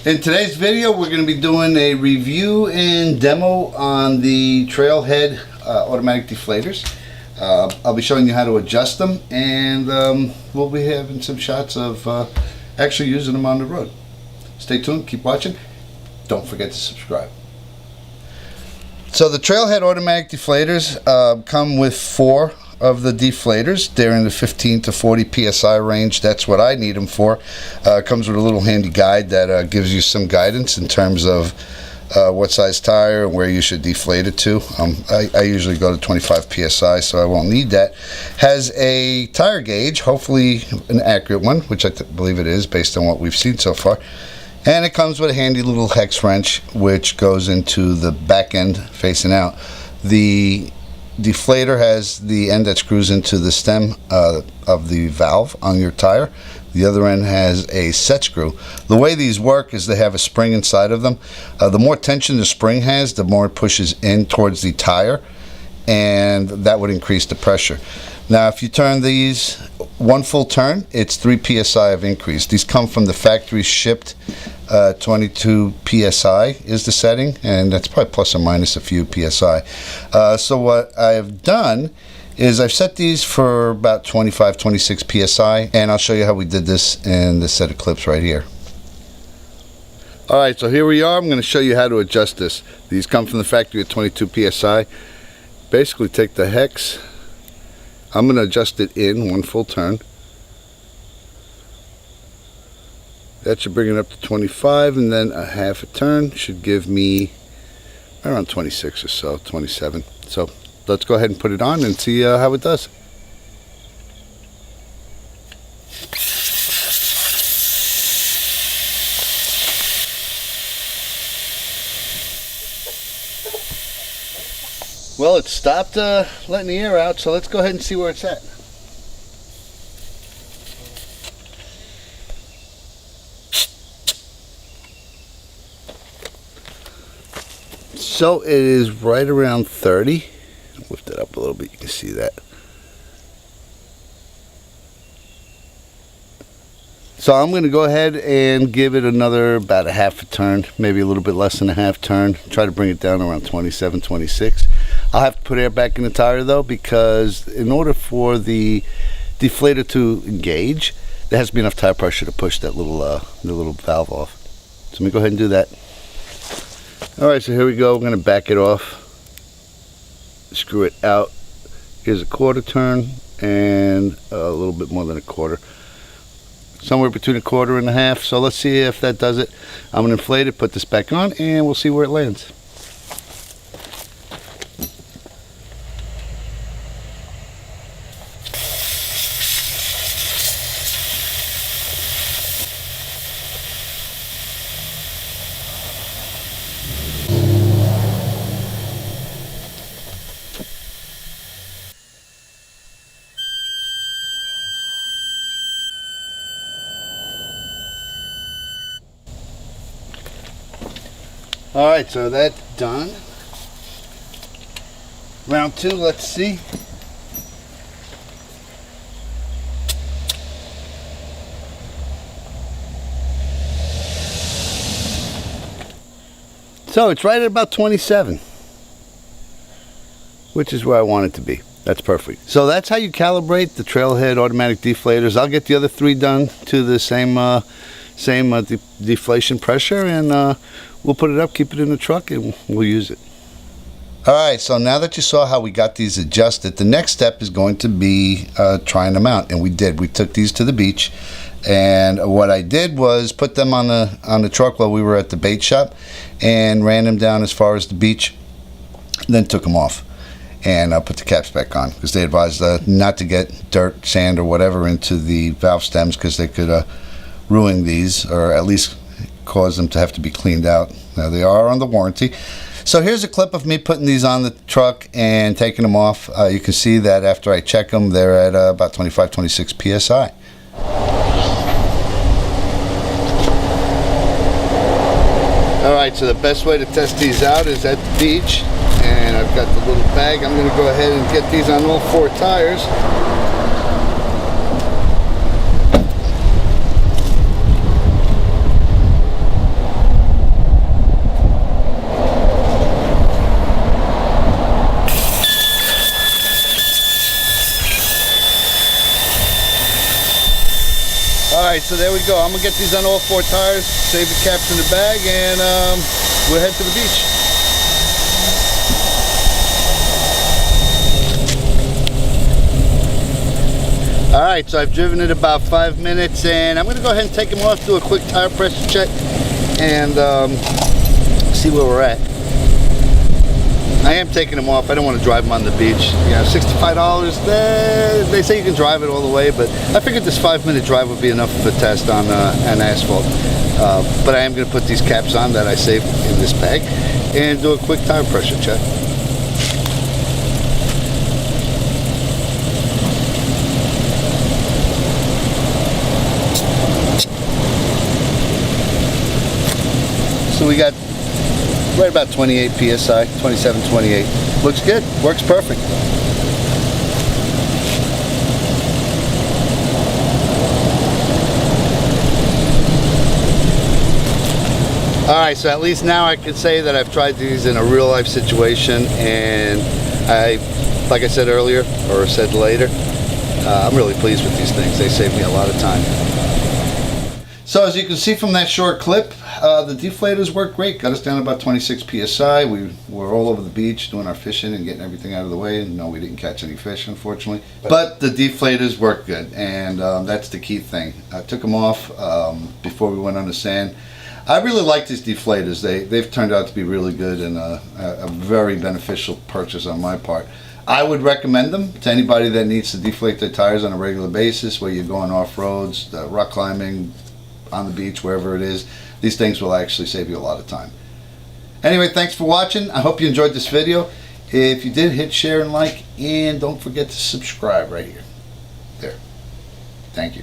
In today's video, we're going to be doing a review and demo on the Trailhead automatic deflators. I'll be showing you how to adjust them, and we'll be having some shots of actually using them on the road. Stay tuned, keep watching. Don't forget to subscribe. So the Trailhead automatic deflators come with 4 of the deflators. They're in the 15 to 40 psi range. That's what I need them for. It comes with a little handy guide that gives you some guidance in terms of what size tire and where you should deflate it to. I usually go to 25 psi, so I won't need that. Has a tire gauge, hopefully an accurate one, which I believe it is based on what we've seen so far. And it comes with a handy little hex wrench which goes into the back end facing out. The deflator has the end that screws into the stem of the valve on your tire. The other end has a set screw. The way these work is they have a spring inside of them. The more tension the spring has, the more it pushes in towards the tire, and that would increase the pressure. Now if you turn these one full turn, it's 3 psi of increase. These come from the factory shipped 22 psi is the setting, and that's probably plus or minus a few psi. So what I've done is I've set these for about 25-26 psi, and I'll show you how we did this in this set of clips right here. Alright, so here we are. I'm going to show you how to adjust this. These come from the factory at 22 psi. Basically take the hex, I'm going to adjust it in one full turn. That should bring it up to 25, and then a half a turn should give me around 26 or so, 27. So let's go ahead and put it on and see how it does. Well, it stopped letting the air out, so let's go ahead and see where it's at. So it is right around 30. Lift it up a little bit, you can see that. So I'm going to go ahead and give it another about a half a turn, maybe a little bit less than a half turn. Try to bring it down around 27, 26. I'll have to put air back in the tire though, because in order for the deflator to engage, there has to be enough tire pressure to push that little the little valve off. So let me go ahead and do that. Alright, so here we go. We're going to back it off, screw it out. Here's a quarter turn and a little bit more than a quarter, somewhere between a quarter and a half. So let's see if that does it. I'm going to inflate it, put this back on, and we'll see where it lands. Alright, so that's done. Round 2, let's see. So it's right at about 27, which is where I want it to be. That's perfect. So that's how you calibrate the Trailhead automatic deflators. I'll get the other 3 done to the same deflation pressure, and we'll put it up, keep it in the truck, and we'll use it. Alright, so now that you saw how we got these adjusted, the next step is going to be trying them out, and we did. We took these to the beach, and what I did was put them on the truck while we were at the bait shop, and ran them down as far as the beach, then took them off. And I'll put the caps back on, because they advised not to get dirt, sand, or whatever into the valve stems, because they could ruin these, or at least cause them to have to be cleaned out. Now they are under warranty. So here's a clip of me putting these on the truck and taking them off. You can see that after I check them, they're at about 25-26 psi. Alright, so the best way to test these out is at the beach. And I've got the little bag. I'm going to go ahead and get these on all 4 tires. Alright, so there we go. I'm going to get these on all 4 tires, save the caps in the bag, and we'll head to the beach. Alright, so I've driven it about 5 minutes, and I'm going to go ahead and take them off, do a quick tire pressure check, and see where we're at. I am taking them off. I don't want to drive them on the beach. You know, $65, they say you can drive it all the way, but I figured this 5-minute drive would be enough of a test on an asphalt. But I am going to put these caps on that I saved in this bag and do a quick tire pressure check. So we got right about 28 psi, 27, 28. Looks good, works perfect. Alright, so at least now I can say that I've tried these in a real life situation, and like I said earlier, or said later, I'm really pleased with these things. They save me a lot of time. So as you can see from that short clip, the deflators work great. Got us down to about 26 psi. We were all over the beach doing our fishing and getting everything out of the way. And no, we didn't catch any fish, unfortunately. But the deflators work good, and that's the key thing. I took them off before we went on the sand. I really like these deflators. They've turned out to be really good, and a very beneficial purchase on my part. I would recommend them to anybody that needs to deflate their tires on a regular basis, where you're going off roads, rock climbing, on the beach, wherever it is. These things will actually save you a lot of time. Anyway, thanks for watching. I hope you enjoyed this video. If you did, hit share and like, and don't forget to subscribe right here. There. Thank you.